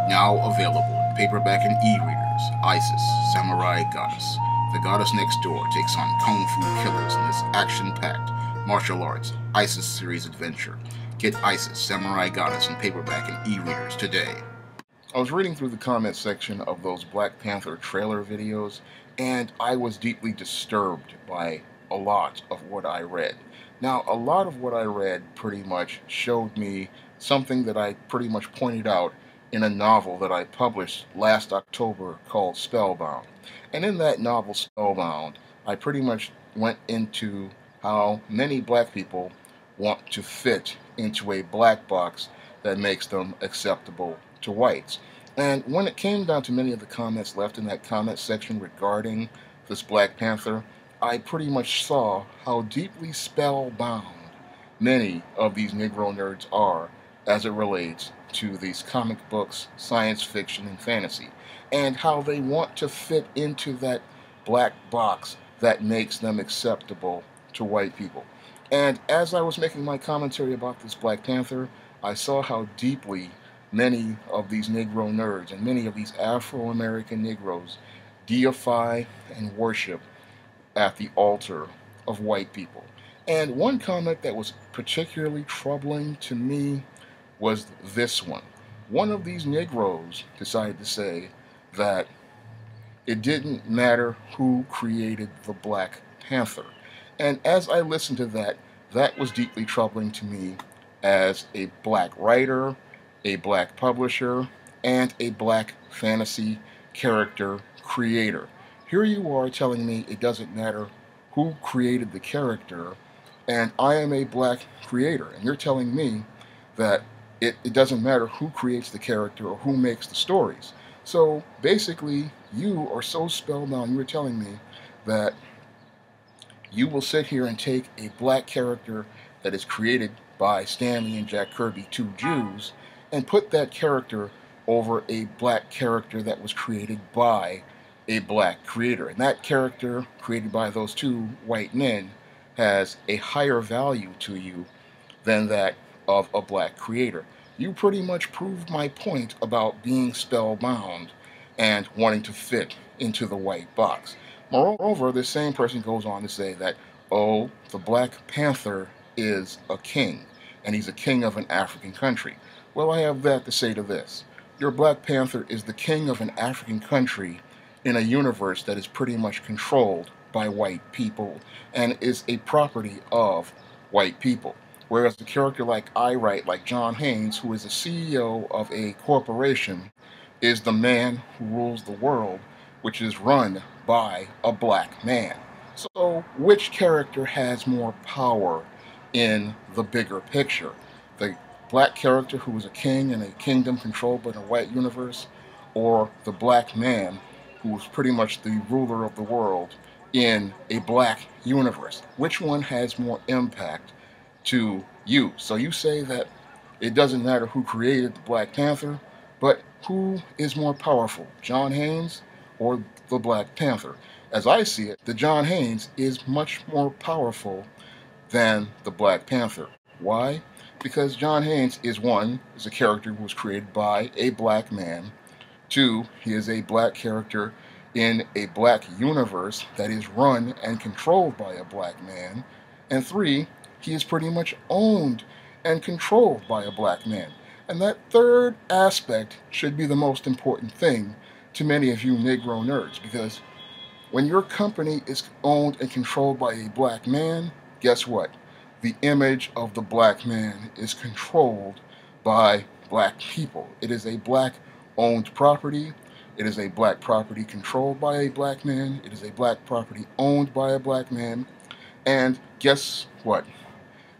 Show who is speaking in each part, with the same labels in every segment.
Speaker 1: Now available in paperback and e-readers, Isis, Samurai Goddess. The goddess next door takes on kung fu killers in this action-packed martial arts Isis series adventure. Get Isis, Samurai Goddess in paperback and e-readers today. I was reading through the comment section of those Black Panther trailer videos, and I was deeply disturbed by a lot of what I read. Now, a lot of what I read pretty much showed me something that I pretty much pointed out in a novel that I published last October called Spellbound. And in that novel, Spellbound, I pretty much went into how many black people want to fit into a black box that makes them acceptable to whites. And when it came down to many of the comments left in that comment section regarding this Black Panther, I pretty much saw how deeply spellbound many of these Negro nerds are as it relates to these comic books, science fiction, and fantasy, and how they want to fit into that black box that makes them acceptable to white people. And as I was making my commentary about this Black Panther, I saw how deeply many of these Negro nerds and many of these Afro-American Negroes deify and worship at the altar of white people. And one comment that was particularly troubling to me was this one. One of these Negroes decided to say that it didn't matter who created the Black Panther. And as I listened to that, that was deeply troubling to me as a black writer, a black publisher, and a black fantasy character creator. Here you are telling me it doesn't matter who created the character, and I am a black creator, and you're telling me that it doesn't matter who creates the character or who makes the stories. So basically, you are so spellbound, you were telling me that you will sit here and take a black character that is created by Stanley and Jack Kirby, two Jews, and put that character over a black character that was created by a black creator. And that character created by those two white men has a higher value to you than that of a black creator. You pretty much proved my point about being spellbound and wanting to fit into the white box. Moreover, this same person goes on to say that, oh, the Black Panther is a king, and he's a king of an African country. Well, I have that to say to this. Your Black Panther is the king of an African country in a universe that is pretty much controlled by white people and is a property of white people. Whereas a character like I write, like John Haynes, who is the CEO of a corporation, is the man who rules the world, which is run by a black man. So which character has more power in the bigger picture? The black character who is a king in a kingdom controlled by a white universe, or the black man who is pretty much the ruler of the world in a black universe? Which one has more impact to you? So you say that it doesn't matter who created the Black Panther, but who is more powerful, John Haynes or the Black Panther? As I see it, the John Haynes is much more powerful than the Black Panther. Why? Because John Haynes is a character who was created by a black man. Two, he is a black character in a black universe that is run and controlled by a black man. And three, he is pretty much owned and controlled by a black man. And that third aspect should be the most important thing to many of you Negro nerds, because when your company is owned and controlled by a black man, guess what? The image of the black man is controlled by black people. It is a black owned property. It is a black property controlled by a black man. It is a black property owned by a black man. And guess what?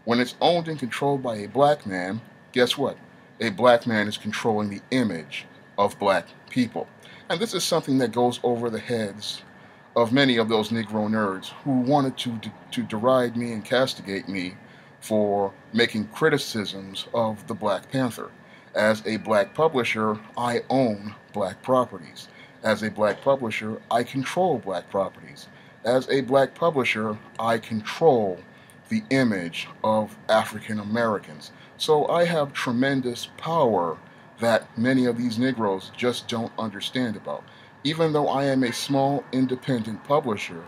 Speaker 1: When it's owned and controlled by a black man, guess what? A black man is controlling the image of black people. And this is something that goes over the heads of many of those Negro nerds who wanted to deride me and castigate me for making criticisms of the Black Panther. As a black publisher, I own black properties. As a black publisher, I control black properties. As a black publisher, I control the image of African Americans. So I have tremendous power that many of these Negroes just don't understand about. Even though I am a small independent publisher,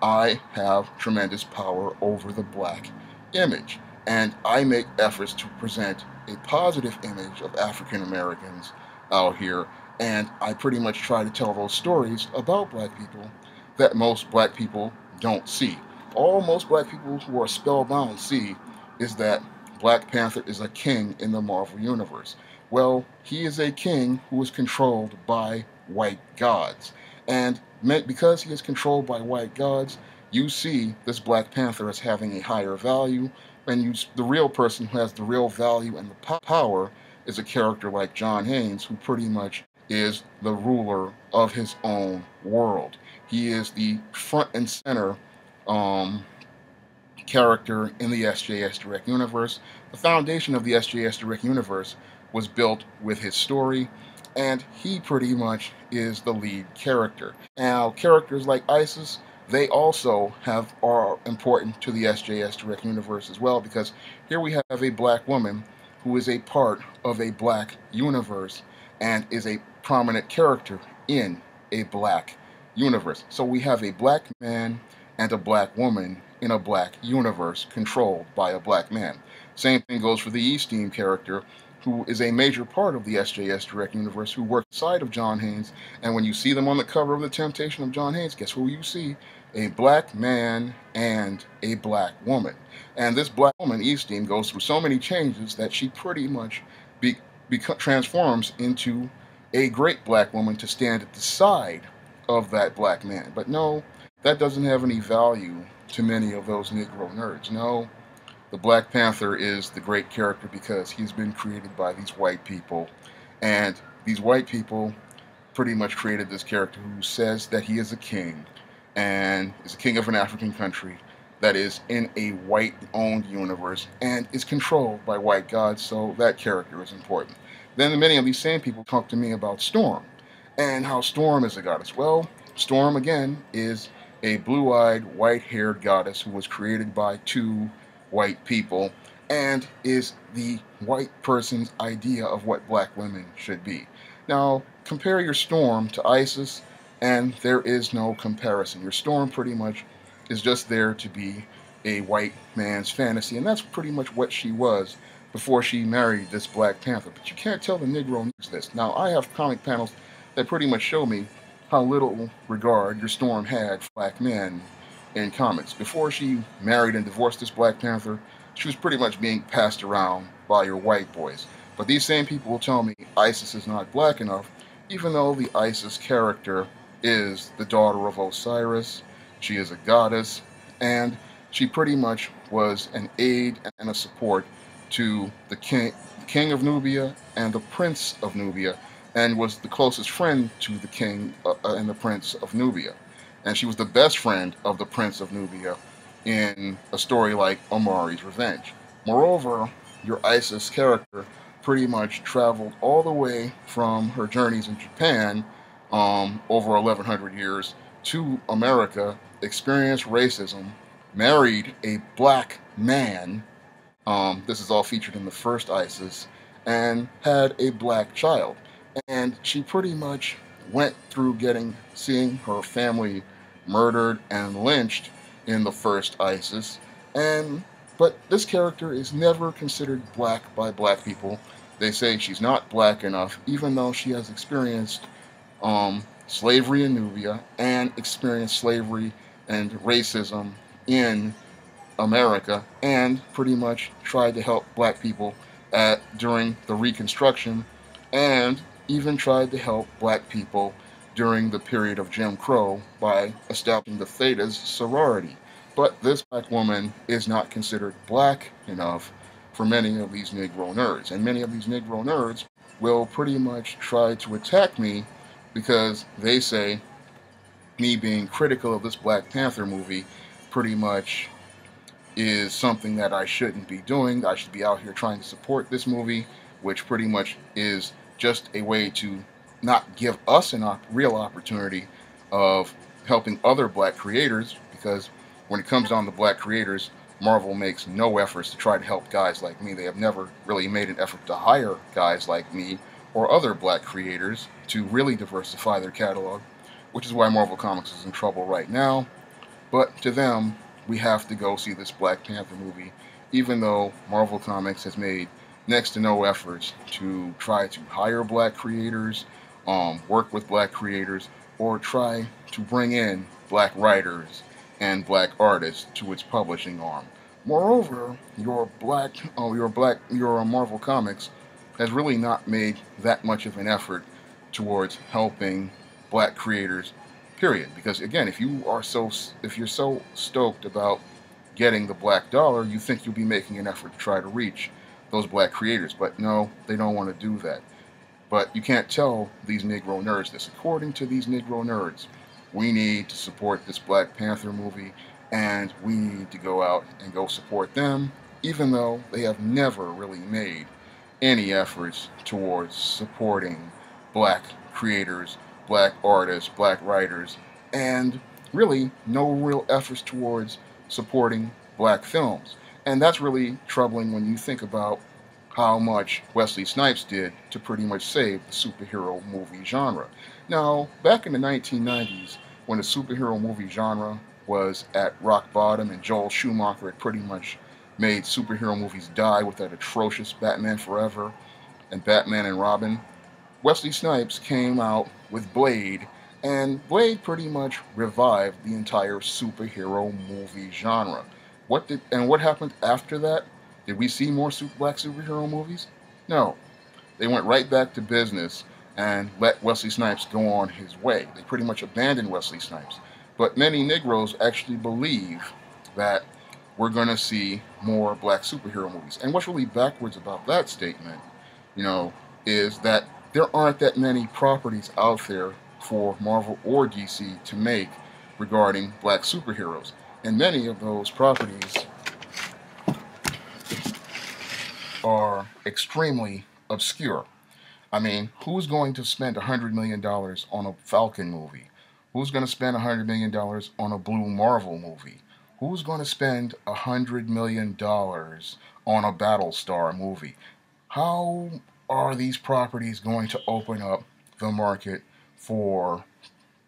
Speaker 1: I have tremendous power over the black image. And I make efforts to present a positive image of African Americans out here. And I pretty much try to tell those stories about black people that most black people don't see. All most black people who are spellbound see is that Black Panther is a king in the Marvel Universe. Well, he is a king who is controlled by white gods. And because he is controlled by white gods, you see this Black Panther as having a higher value, and the real person who has the real value and the power is a character like John Haynes, who pretty much is the ruler of his own world. He is the front and center um, character in the SJS Direct Universe. The foundation of the SJS Direct Universe was built with his story, and he pretty much is the lead character. Now, characters like Isis, they also are important to the SJS Direct Universe as well, because here we have a black woman who is a part of a black universe and is a prominent character in a black universe. So we have a black man and a black woman in a black universe controlled by a black man. Same thing goes for the Esteem character, who is a major part of the SJS Direct Universe, who works side of John Haynes. And when you see them on the cover of The Temptation of John Haynes, guess who you see? A black man and a black woman. And this black woman, Esteem, goes through so many changes that she pretty much transforms into a great black woman to stand at the side of that black man. But no, that doesn't have any value to many of those Negro nerds. No, the Black Panther is the great character because he's been created by these white people. And these white people pretty much created this character who says that he is a king and is a king of an African country that is in a white-owned universe and is controlled by white gods, so that character is important. Then many of these same people talk to me about Storm and how Storm is a goddess. Well, Storm, again, is a blue-eyed, white-haired goddess who was created by two white people and is the white person's idea of what black women should be. Now, compare your Storm to Isis, and there is no comparison. Your Storm pretty much is just there to be a white man's fantasy, and that's pretty much what she was before she married this Black Panther. But you can't tell the Negro needs this. Now, I have comic panels that pretty much show me how little regard your Storm had for black men in comics. Before she married and divorced this Black Panther, she was pretty much being passed around by your white boys. But these same people will tell me Isis is not black enough, even though the Isis character is the daughter of Osiris. She is a goddess, and she pretty much was an aid and a support to the king of Nubia and the prince of Nubia, and was the closest friend to the king and the prince of Nubia. And she was the best friend of the prince of Nubia in a story like Omari's Revenge. Moreover, your Isis character pretty much traveled all the way from her journeys in Japan over 1100 years to America, experienced racism, married a black man. This is all featured in the first Isis, and had a black child. And she pretty much went through seeing her family murdered and lynched in the first Isis. But this character is never considered black by black people. They say she's not black enough, even though she has experienced slavery in Nubia and experienced slavery and racism in America, and pretty much tried to help black people during the Reconstruction, and even tried to help black people during the period of Jim Crow by establishing the Thetas sorority. But this black woman is not considered black enough for many of these Negro nerds, and many of these Negro nerds will pretty much try to attack me because they say me being critical of this Black Panther movie pretty much is something that I shouldn't be doing. I should be out here trying to support this movie, which pretty much is just a way to not give us a real opportunity of helping other black creators, because when it comes down to black creators, Marvel makes no efforts to try to help guys like me. They have never really made an effort to hire guys like me or other black creators to really diversify their catalog, which is why Marvel Comics is in trouble right now. But to them, we have to go see this Black Panther movie, even though Marvel Comics has made next to no efforts to try to hire black creators, work with black creators, or try to bring in black writers and black artists to its publishing arm. Moreover, your Marvel Comics has really not made that much of an effort towards helping black creators, period. Because again, if you're so stoked about getting the black dollar, you think you'll be making an effort to try to reach those black creators. But no, they don't want to do that. But you can't tell these Negro nerds this. According to these Negro nerds, we need to support this Black Panther movie, and we need to go out and go support them, even though they have never really made any efforts towards supporting black creators, black artists, black writers, and really no real efforts towards supporting black films. And that's really troubling when you think about how much Wesley Snipes did to pretty much save the superhero movie genre. Now, back in the 1990s, when the superhero movie genre was at rock bottom and Joel Schumacher had pretty much made superhero movies die with that atrocious Batman Forever and Batman and Robin, Wesley Snipes came out with Blade, and Blade pretty much revived the entire superhero movie genre. What happened after that? Did we see more black superhero movies? No. They went right back to business and let Wesley Snipes go on his way. They pretty much abandoned Wesley Snipes. But many Negroes actually believe that we're going to see more black superhero movies. And what's really backwards about that statement, you know, is that there aren't that many properties out there for Marvel or DC to make regarding black superheroes. And many of those properties are extremely obscure. I mean, who's going to spend $100 million on a Falcon movie? Who's going to spend $100 million on a Blue Marvel movie? Who's going to spend $100 million on a Battlestar movie? How are these properties going to open up the market for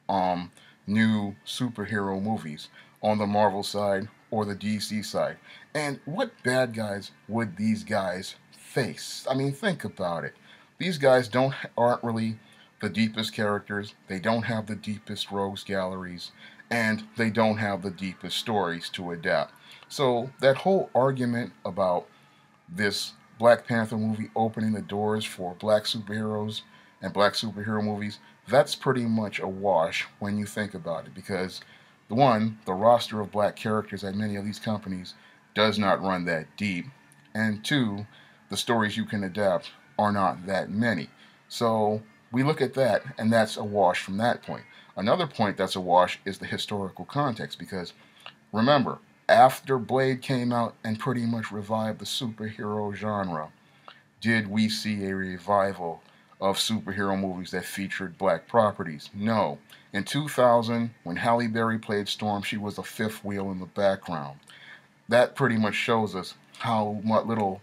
Speaker 1: um, new superhero movies on the Marvel side or the DC side? And what bad guys would these guys face? I mean, think about it. These guys aren't really the deepest characters. They don't have the deepest rogues galleries, and they don't have the deepest stories to adapt. So that whole argument about this Black Panther movie opening the doors for black superheroes and black superhero movies, that's pretty much a wash when you think about it, because the roster of black characters at many of these companies does not run that deep, and two, the stories you can adapt are not that many. So we look at that, and that's a wash from that point. Another point that's a wash is the historical context, because remember, after Blade came out and pretty much revived the superhero genre, did we see a revival of superhero movies that featured black properties? No. In 2000, when Halle Berry played Storm, she was a fifth wheel in the background. That pretty much shows us how little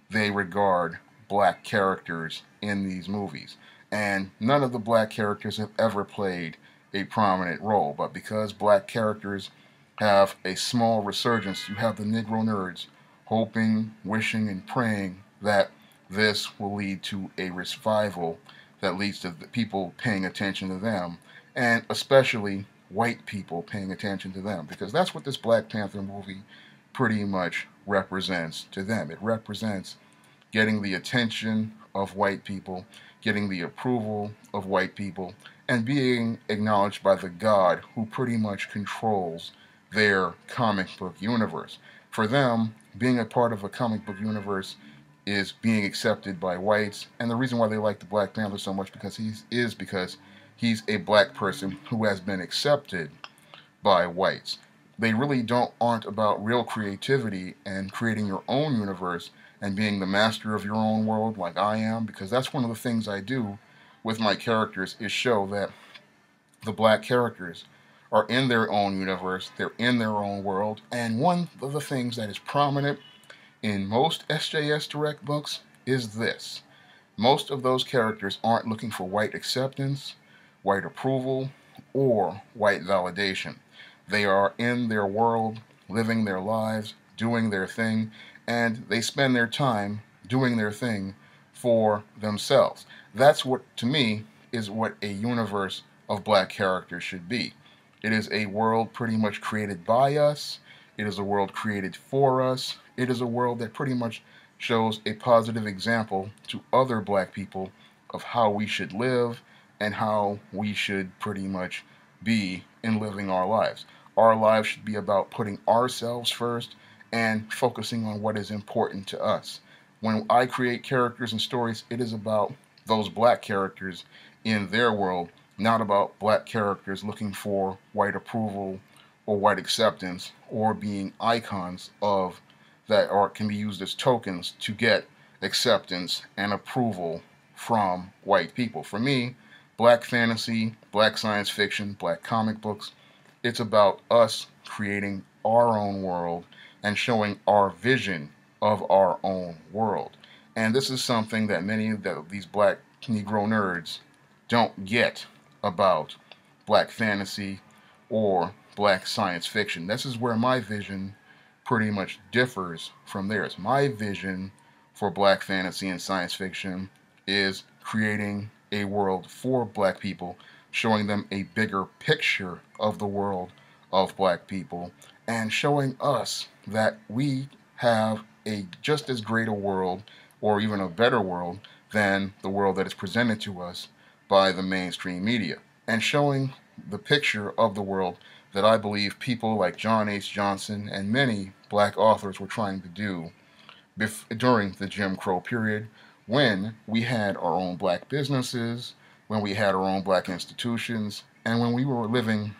Speaker 1: they regard black characters in these movies. And none of the black characters have ever played a prominent role. But because black characters have a small resurgence, you have the Negro nerds hoping, wishing, and praying that this will lead to a revival that leads to the people paying attention to them, and especially white people paying attention to them, because that's what this Black Panther movie pretty much represents to them. It represents getting the attention of white people, getting the approval of white people, and being acknowledged by the God who pretty much controls their comic book universe. For them, being a part of a comic book universe is being accepted by whites, and the reason why they like the Black Panther so much because he's a black person who has been accepted by whites. They really aren't about real creativity and creating your own universe and being the master of your own world like I am, because that's one of the things I do with my characters, is show that the black characters are in their own universe, they're in their own world, and one of the things that is prominent in most SJS Direct books is this. Most of those characters aren't looking for white acceptance, white approval, or white validation. They are in their world, living their lives, doing their thing, and they spend their time doing their thing for themselves. That's what, to me, is what a universe of black characters should be. It is a world pretty much created by us. It is a world created for us. It is a world that pretty much shows a positive example to other black people of how we should live and how we should pretty much be in living our lives. Our lives should be about putting ourselves first and focusing on what is important to us. When I create characters and stories, it is about those black characters in their world, not about black characters looking for white approval or white acceptance or being icons of that art can be used as tokens to get acceptance and approval from white people. For me, black fantasy, black science fiction, black comic books, it's about us creating our own world and showing our vision of our own world. And this is something that many of these black Negro nerds don't get about black fantasy or black science fiction. This is where my vision pretty much differs from theirs. My vision for black fantasy and science fiction is creating a world for black people, showing them a bigger picture of the world of black people, and showing us that we have a just as great a world, or even a better world, than the world that is presented to us by the mainstream media, and showing the picture of the world that I believe people like John H. Johnson and many black authors were trying to do during the Jim Crow period, when we had our own black businesses, when we had our own black institutions, and when we were living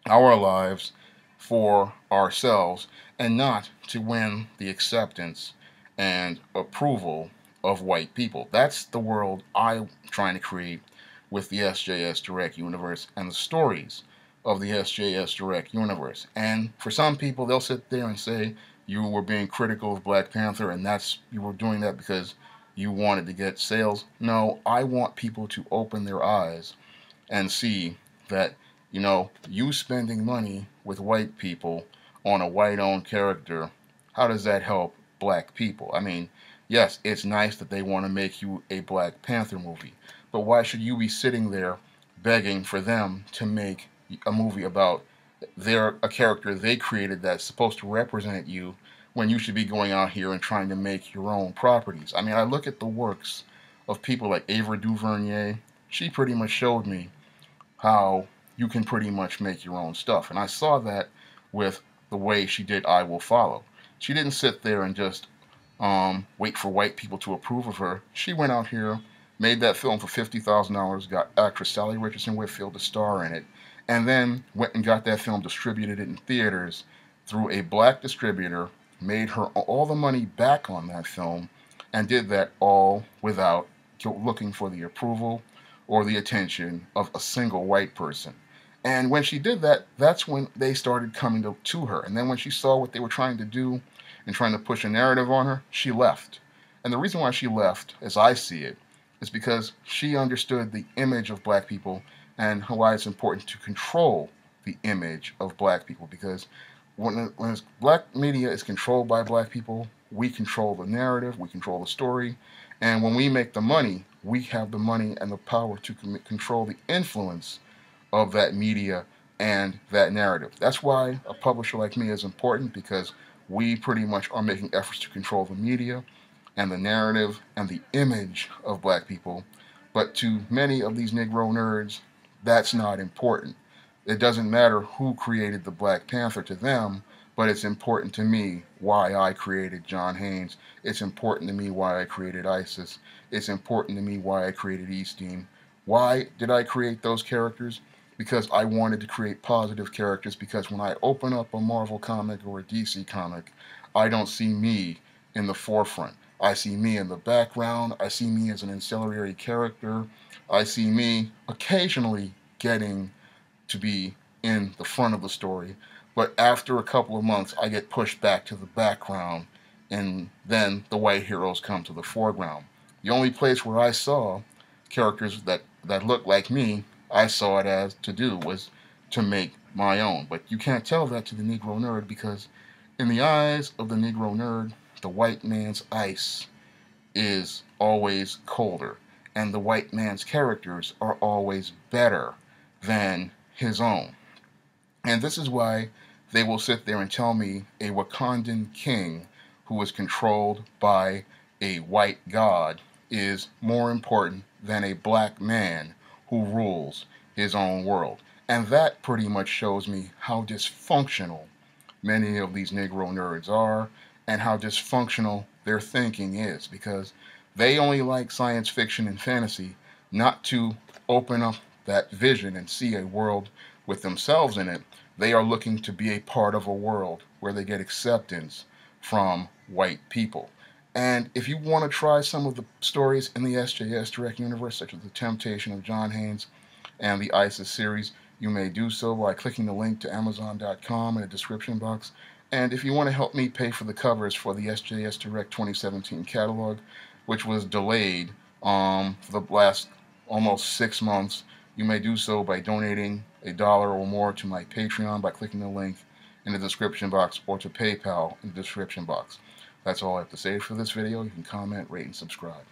Speaker 1: our lives for ourselves and not to win the acceptance and approval of white people. That's the world I'm trying to create with the SJS Direct universe and the stories of the SJS Direct universe. And for some people, they'll sit there and say you were being critical of Black Panther and that's you were doing that because you wanted to get sales. No, I want people to open their eyes and see that, you spending money with white people on a white owned character, how does that help black people? I mean, yes, it's nice that they want to make you a Black Panther movie, but why should you be sitting there begging for them to make a movie about a character they created that's supposed to represent you when you should be going out here and trying to make your own properties? I mean, I look at the works of people like Ava DuVernay. She pretty much showed me how you can pretty much make your own stuff. And I saw that with the way she did I Will Follow. She didn't sit there and just wait for white people to approve of her. She went out here, made that film for $50,000, got actress Sally Richardson Whitfield to star in it, and then went and got that film distributed in theaters through a black distributor, made her all the money back on that film, and did that all without looking for the approval or the attention of a single white person. And when she did that, that's when they started coming to her. And then when she saw what they were trying to do and trying to push a narrative on her, she left. And the reason why she left, as I see it, is because she understood the image of black people and why it's important to control the image of black people. Because when black media is controlled by black people, we control the narrative, we control the story, and when we make the money, we have the money and the power to control the influence of that media and that narrative. That's why a publisher like me is important, because we pretty much are making efforts to control the media and the narrative and the image of black people. But to many of these Negro nerds, that's not important. It doesn't matter who created the Black Panther to them, but it's important to me why I created John Haynes. It's important to me why I created ISIS. It's important to me why I created Eastine. Why did I create those characters? Because I wanted to create positive characters, because when I open up a Marvel comic or a DC comic, I don't see me in the forefront. I see me in the background. I see me as an ancillary character. I see me occasionally getting to be in the front of the story, but after a couple of months, I get pushed back to the background, and then the white heroes come to the foreground. The only place where I saw characters that looked like me, I saw it as to do was to make my own. But you can't tell that to the Negro nerd because in the eyes of the Negro nerd, the white man's ice is always colder, and the white man's characters are always better than his own. And this is why they will sit there and tell me a Wakandan king who is controlled by a white god is more important than a black man who rules his own world. And that pretty much shows me how dysfunctional many of these Negro nerds are and how dysfunctional their thinking is because they only like science fiction and fantasy not to open up that vision and see a world with themselves in it. They are looking to be a part of a world where they get acceptance from white people. And if you want to try some of the stories in the SJS Direct Universe, such as The Temptation of John Haynes and the ISIS series, you may do so by clicking the link to Amazon.com in the description box. And if you want to help me pay for the covers for the SJS Direct 2017 catalog, which was delayed for the last almost 6 months, you may do so by donating $1 or more to my Patreon by clicking the link in the description box or to PayPal in the description box. That's all I have to say for this video. You can comment, rate, and subscribe.